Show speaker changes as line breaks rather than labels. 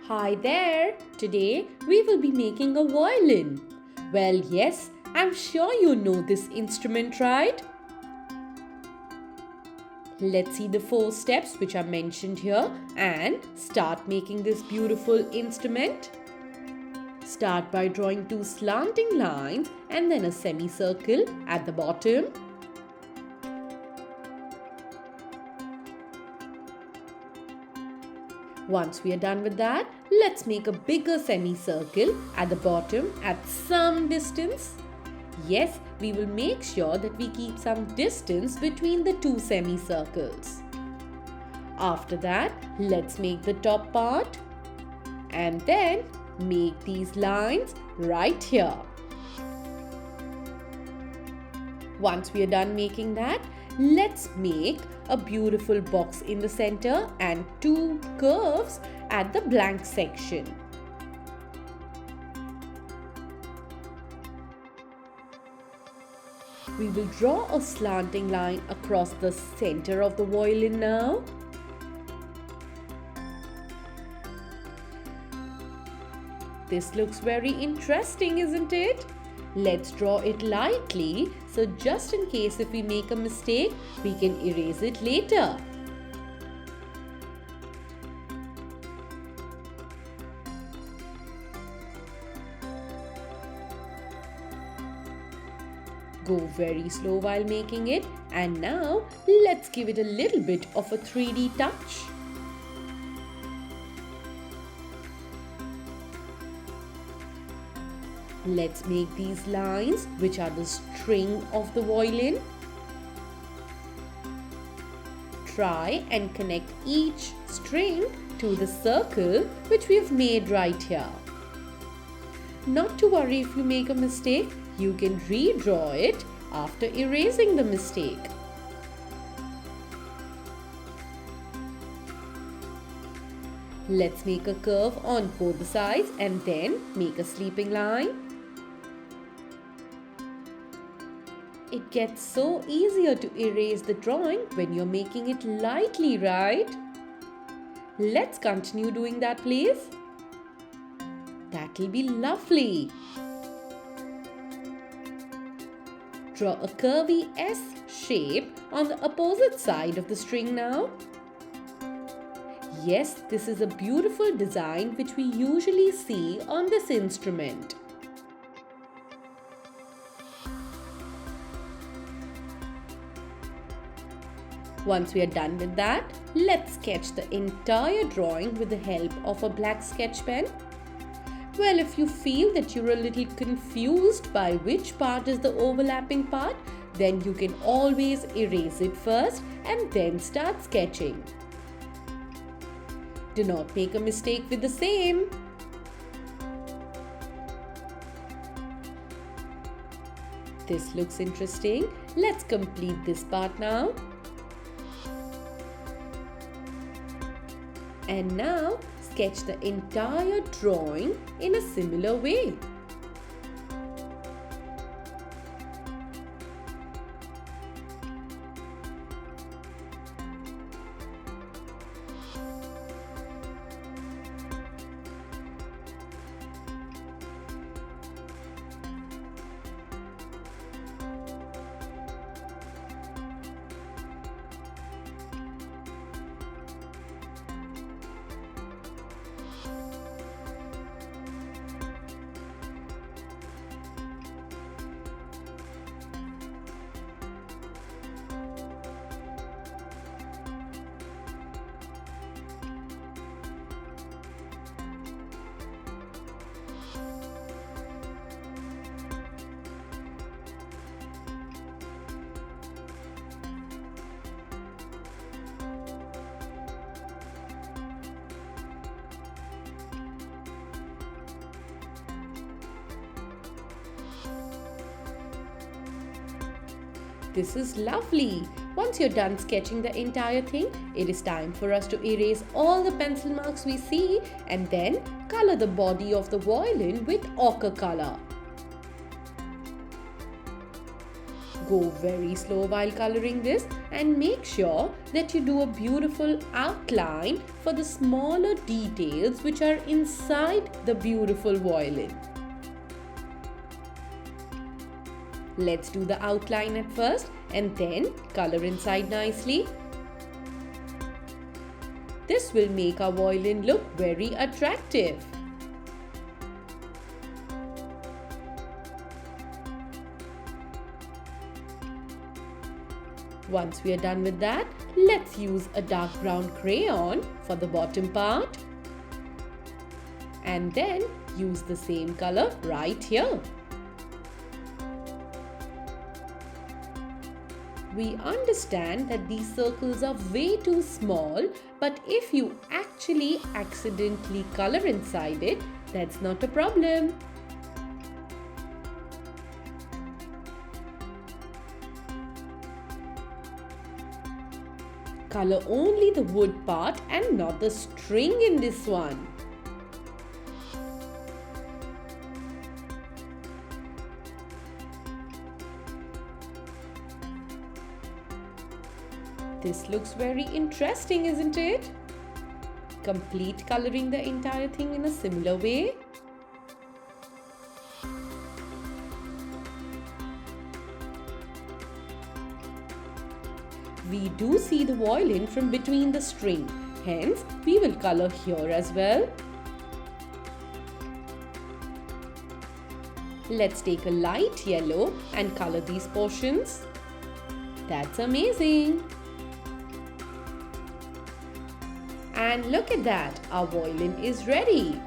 Hi there! Today we will be making a violin. Well, yes, I'm sure you know this instrument, right? Let's see the 4 steps which are mentioned here and start making this beautiful instrument. Start by drawing 2 slanting lines and then a semicircle at the bottom. Once we are done with that, let's make a bigger semicircle at the bottom at some distance. Yes, we will make sure that we keep some distance between the 2 semicircles. After that, let's make the top part and then make these lines right here. Once we are done making that, let's make a beautiful box in the center and 2 curves at the blank section. We will draw a slanting line across the center of the violin now. This looks very interesting, isn't it? Let's draw it lightly, so just in case if we make a mistake, we can erase it later. Go very slow while making it, and now let's give it a little bit of a 3D touch. Let's make these lines, which are the string of the violin. Try and connect each string to the circle which we have made right here. Not to worry if you make a mistake, you can redraw it after erasing the mistake. Let's make a curve on both sides and then make a sleeping line. It gets so easier to erase the drawing when you're making it lightly, right? Let's continue doing that, please. That'll be lovely. Draw a curvy S shape on the opposite side of the string now. Yes, this is a beautiful design which we usually see on this instrument. Once we are done with that, let's sketch the entire drawing with the help of a black sketch pen. Well, if you feel that you're a little confused by which part is the overlapping part, then you can always erase it first and then start sketching. Do not make a mistake with the same. This looks interesting. Let's complete this part now. And now sketch the entire drawing in a similar way. This is lovely. Once you're done sketching the entire thing, it is time for us to erase all the pencil marks we see and then color the body of the violin with ochre color. Go very slow while coloring this and make sure that you do a beautiful outline for the smaller details which are inside the beautiful violin. Let's do the outline at first and then color inside nicely. This will make our violin look very attractive. Once we are done with that, let's use a dark brown crayon for the bottom part. And then use the same color right here. We understand that these circles are way too small, but if you actually accidentally color inside it, that's not a problem. Color only the wood part and not the string in this one. This looks very interesting, isn't it? Complete coloring the entire thing in a similar way. We do see the violin from between the string, hence we will color here as well. Let's take a light yellow and color these portions. That's amazing! And look at that, our violin is ready.